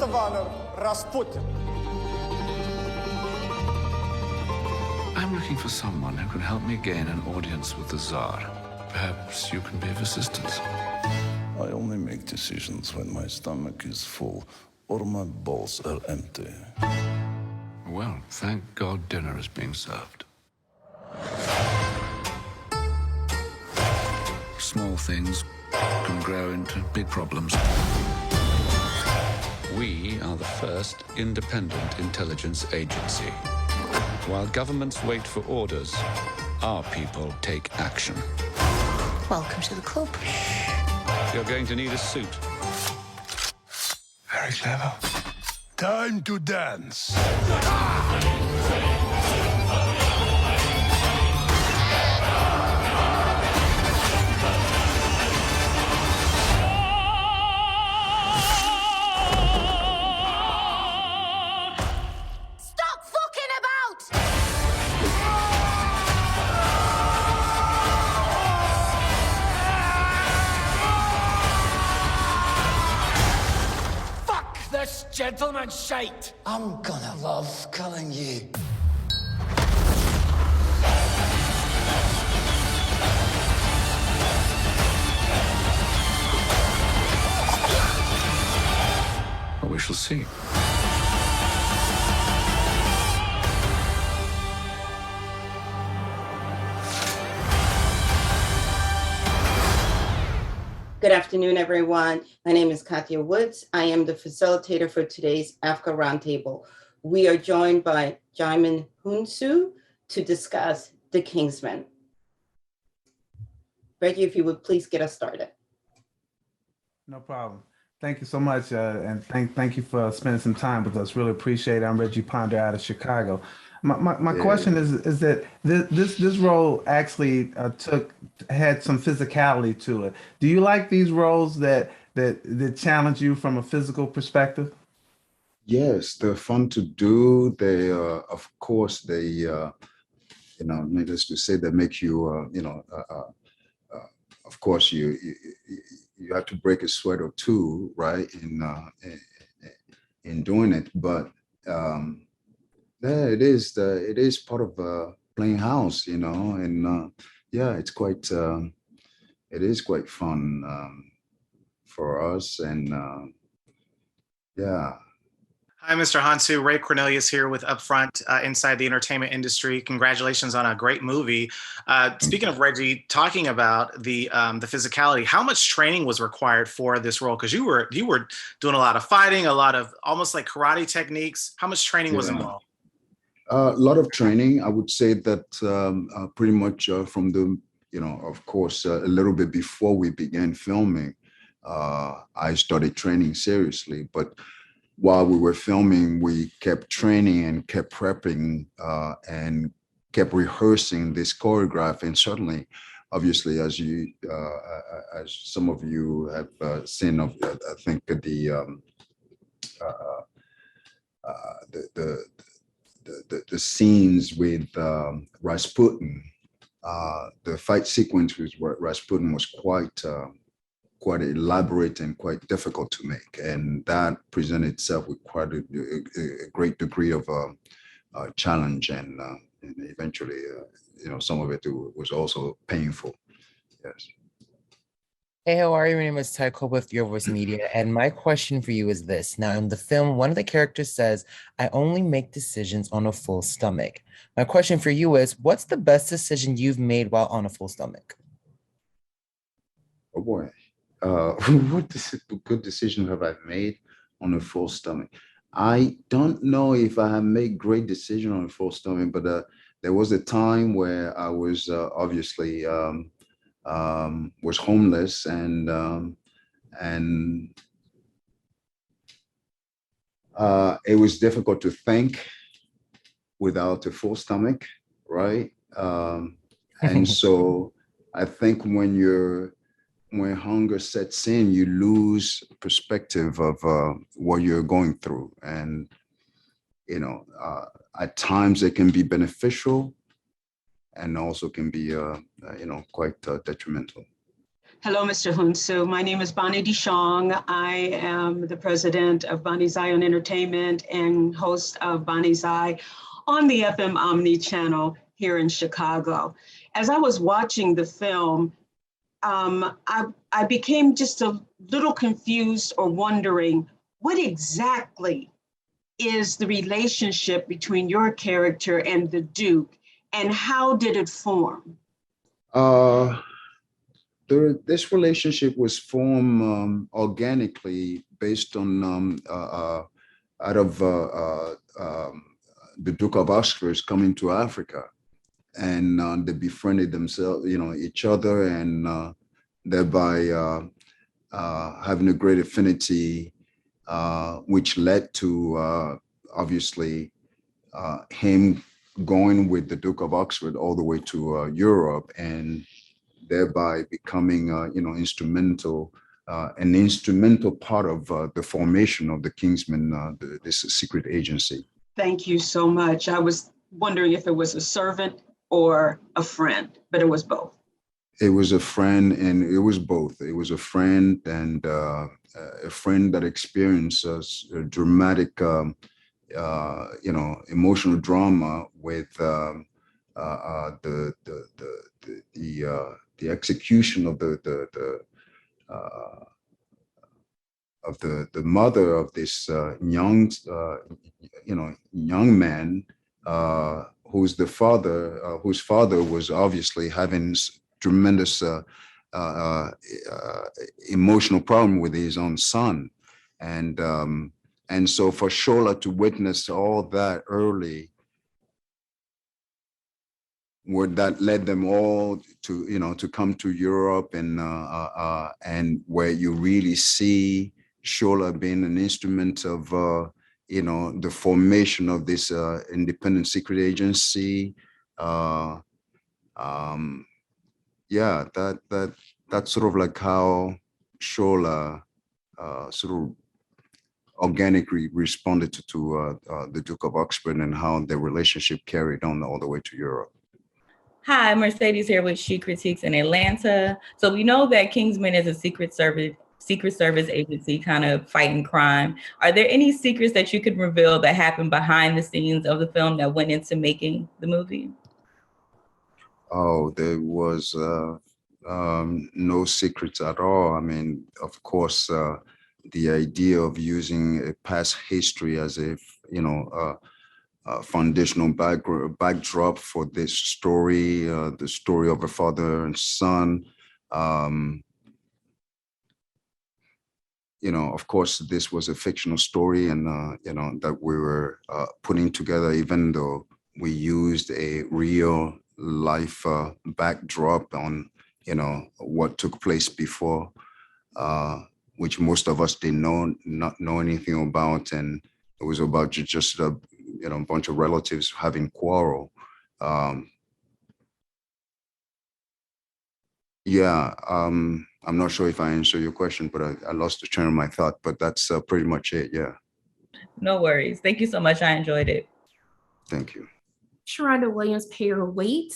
of honor, Rasputin. I'm looking for someone who can help me gain an audience with the Tsar. Perhaps you can be of assistance. I only make decisions when my stomach is full or my balls are empty. Well, thank God dinner is being served. Small things can grow into big problems. We are the first independent intelligence agency. While governments wait for orders, our people take action. Welcome to the club. You're going to need a suit. Very clever. Time to dance. Stop fucking about! Fuck this gentleman shite! I'm gonna love killing you. Well, we shall see. Good afternoon, everyone. My name is Katya Woods. I am the facilitator for today's AAFCA Roundtable. We are joined by Djimon Hounsou to discuss The Kingsman. Reggie, if you would please get us started. No problem. Thank you so much, and thank you for spending some time with us. Really appreciate it. I'm Reggie Ponder out of Chicago. My question is that this role actually had some physicality to it. Do you like these roles that challenge you from a physical perspective? Yes, they're fun to do. They, of course, they, needless to say, they make you, of course, you have to break a sweat or two, right, in doing it. But yeah, it is part of playing house, and yeah, it is quite fun for us, and yeah. Hi, Mr. Hounsou. Ray Cornelius here with Upfront inside the entertainment industry. Congratulations on a great movie. Speaking of Reggie, talking about the physicality, how much training was required for this role? Because you were doing a lot of fighting, a lot of almost like karate techniques. How much training was involved? A lot of training. I would say that pretty much from the, of course, a little bit before we began filming, I started training seriously. But while we were filming, we kept training and kept prepping and kept rehearsing this choreograph. And certainly, obviously, as some of you have seen, I think the scenes with Rasputin, the fight sequence with Rasputin was quite elaborate and quite difficult to make, and that presented itself with quite a great degree of challenge, and eventually, some of it was also painful. Yes. Hey, how are you? My name is Ty Cole with Your Voice Media, and my question for you is this. Now, in the film, one of the characters says, "I only make decisions on a full stomach." My question for you is, what's the best decision you've made while on a full stomach? Oh boy. What good decision have I made on a full stomach? I don't know if I have made great decision on a full stomach, but there was a time where I was obviously was homeless, and it was difficult to think without a full stomach, right? And so I think when hunger sets in, you lose perspective of what you're going through. And, at times it can be beneficial and also can be, quite detrimental. Hello, Mr. Hounsou. My name is Bonnie DeShong. I am the president of Bonnie's Eye on Entertainment and host of Bonnie's Eye on the FM Omni channel here in Chicago. As I was watching the film, I became just a little confused or wondering what exactly is the relationship between your character and the Duke, and how did it form? This relationship was formed organically based on out of the Duke of Oxford coming to Africa, and they befriended themselves, each other, and thereby having a great affinity, which led to obviously him going with the Duke of Oxford all the way to Europe, and thereby becoming, instrumental, an instrumental part of the formation of the Kingsman, this secret agency. Thank you so much. I was wondering if it was a servant or a friend, but it was both. It was a friend, and it was both. It was a friend, and a friend that experienced a dramatic, emotional drama with the execution of the mother of this young man, whose father was obviously having tremendous emotional problem with his own son, and so for Shola to witness all that early, that led them all to to come to Europe, and where you really see Shola being an instrument of the formation of this independent secret agency. That's sort of like how Shola sort of organically responded to the Duke of Oxford, and how their relationship carried on all the way to Europe. Hi, Mercedes here with She Critiques in Atlanta. So we know that Kingsman is a secret service agency kind of fighting crime. Are there any secrets that you could reveal that happened behind the scenes of the film that went into making the movie? Oh, there was no secrets at all. I mean, of course, the idea of using a past history as a foundational backdrop for this story, the story of a father and son. Of course, this was a fictional story, and that we were putting together, even though we used a real life backdrop on what took place before, which most of us not know anything about, and it was about just a bunch of relatives having quarrel. I'm not sure if I answered your question, but I lost the train of my thought, but that's pretty much it. Yeah. No worries. Thank you so much. I enjoyed it. Thank you. Sharonda Williams, Pay Your Weight.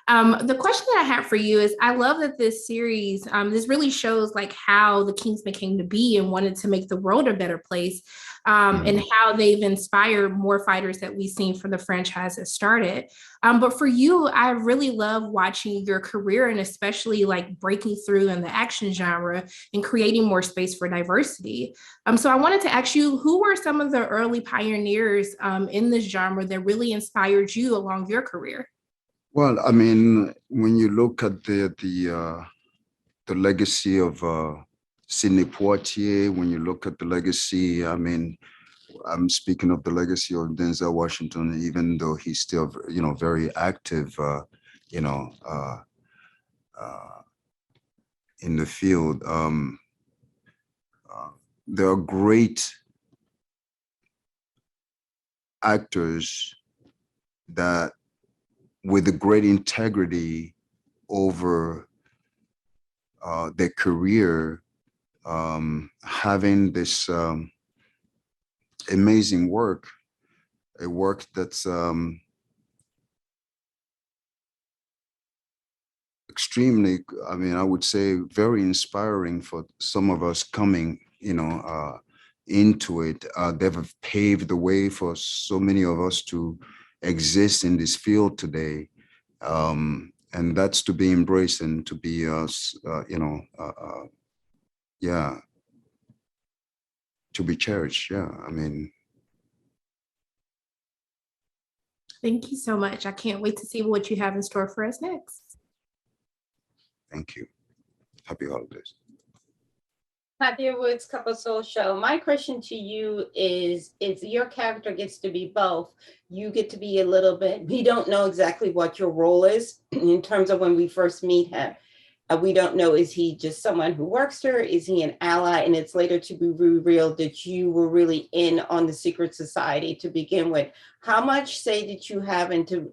The question that I have for you is, I love that this series, this really shows like how the Kingsmen came to be and wanted to make the world a better place, and how they've inspired more fighters that we've seen from the franchise that started. But for you, I really love watching your career, and especially like breaking through in the action genre and creating more space for diversity. So I wanted to ask you, who were some of the early pioneers in this genre that really inspired you along your career? Well, I mean, when you look at the legacy of Sidney Poitier, when you look at the legacy, I mean, I'm speaking of the legacy of Denzel Washington, even though he's still, very active, in the field. There are great actors that, with a great integrity over their career, having this amazing work, a work that's extremely, I mean, I would say very inspiring for some of us coming, into it. They've paved the way for so many of us to exist in this field today. And that's to be embraced and to be, yeah, to be cherished. Yeah, I mean. Thank you so much. I can't wait to see what you have in store for us next. Thank you. Happy holidays. Katia Woods, Couple Soul Show. My question to you is your character gets to be both. You get to be a little bit, we don't know exactly what your role is in terms of when we first meet him. We don't know, is he just someone who works here? Is he an ally? And it's later to be revealed that you were really in on the secret society to begin with. How much say did you have into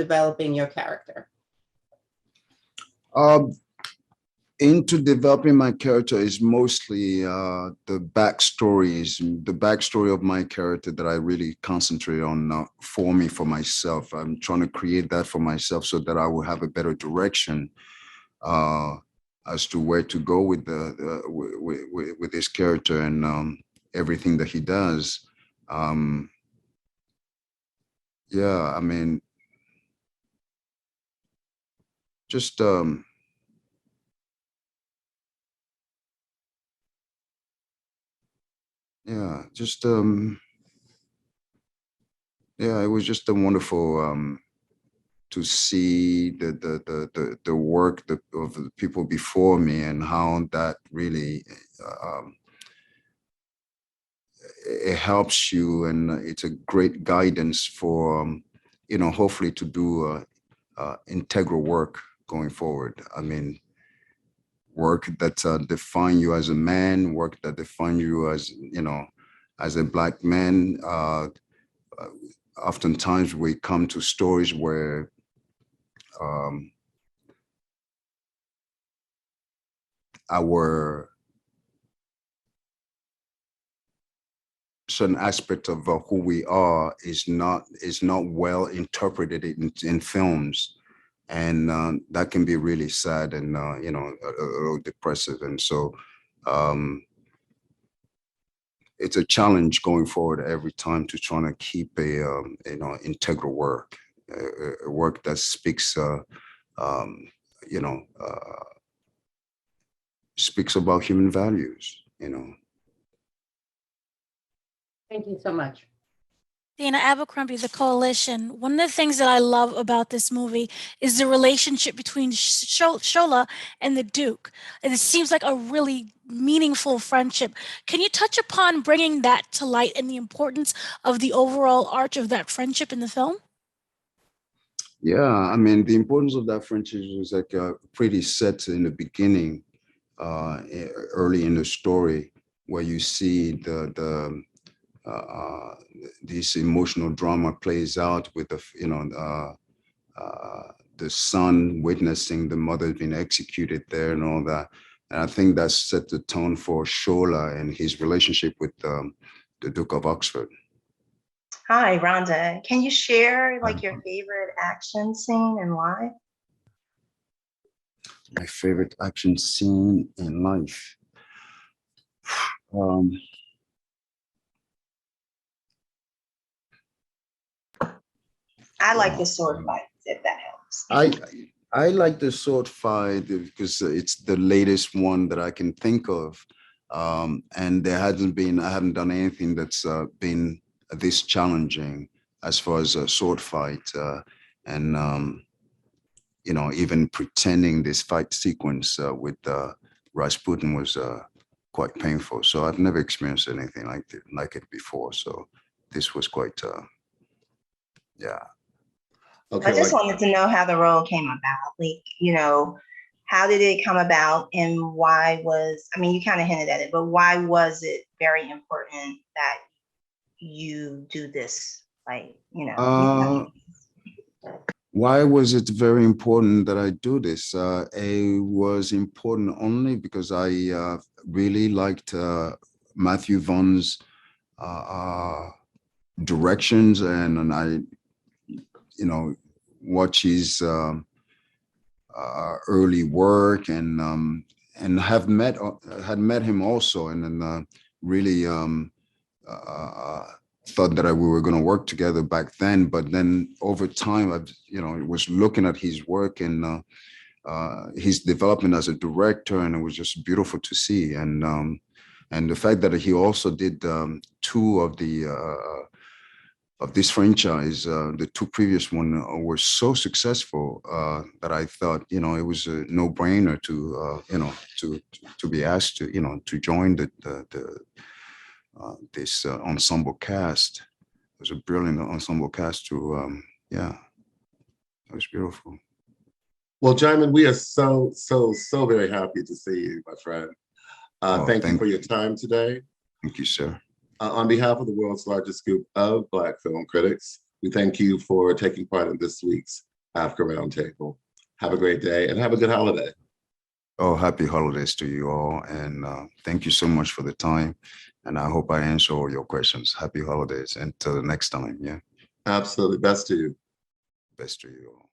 developing your character? Into developing my character is mostly the backstory of my character that I really concentrate on for myself. I'm trying to create that for myself so that I will have a better direction as to where to go with with this character and everything that he does. Yeah, I mean, just yeah, just yeah, it was just a wonderful to see the work of the people before me and how that really it helps you, and it's a great guidance for hopefully to do integral work going forward. I mean, work that define you as a man, work that define you as as a Black man. Oftentimes we come to stories where our certain aspect of who we are is not well interpreted in films, and that can be really sad and a little depressive. And so it's a challenge going forward every time to try to keep a integral work, a work that speaks speaks about human values. Thank you so much. Dana Abercrombie, The Coalition. One of the things that I love about this movie is the relationship between Shola and the Duke. And it seems like a really meaningful friendship. Can you touch upon bringing that to light and the importance of the overall arch of that friendship in the film? Yeah, I mean, the importance of that friendship was like pretty set in the beginning, early in the story, where you see this emotional drama plays out with the son witnessing the mother being executed there and all that. And I think that set the tone for Shola and his relationship with the Duke of Oxford. Hi, Rhonda. Can you share like your favorite action scene and why? My favorite action scene in life. I like the sword fight, if that helps. I like the sword fight because it's the latest one that I can think of. And I haven't done anything that's been this challenging as far as a sword fight. And even pretending this fight sequence with Rasputin was quite painful. So I've never experienced anything like it before. So this was quite, yeah. Okay, I just wanted to know how the role came about. Like, how did it come about, and why you kind of hinted at it, but why was it very important that you do this? Why was it very important that I do this? It was important only because I really liked Matthew Vaughn's directions, and I watch his early work, and had met him also, and then really thought that we were going to work together back then. But then over time, I was looking at his work and his development as a director, and it was just beautiful to see. And the fact that he also did 2 of this franchise, the 2 previous one were so successful that I thought, it was a no-brainer to be asked to join this ensemble cast. It was a brilliant ensemble cast to, it was beautiful. Well, Djimon, we are so very happy to see you, my friend. Thank you for your time today. Thank you, sir. On behalf of the world's largest group of Black film critics, we thank you for taking part in this week's AAFCA Roundtable. Have a great day and have a good holiday. Oh, happy holidays to you all. And thank you so much for the time. And I hope I answer all your questions. Happy holidays. Until the next time. Yeah. Absolutely. Best to you. Best to you all.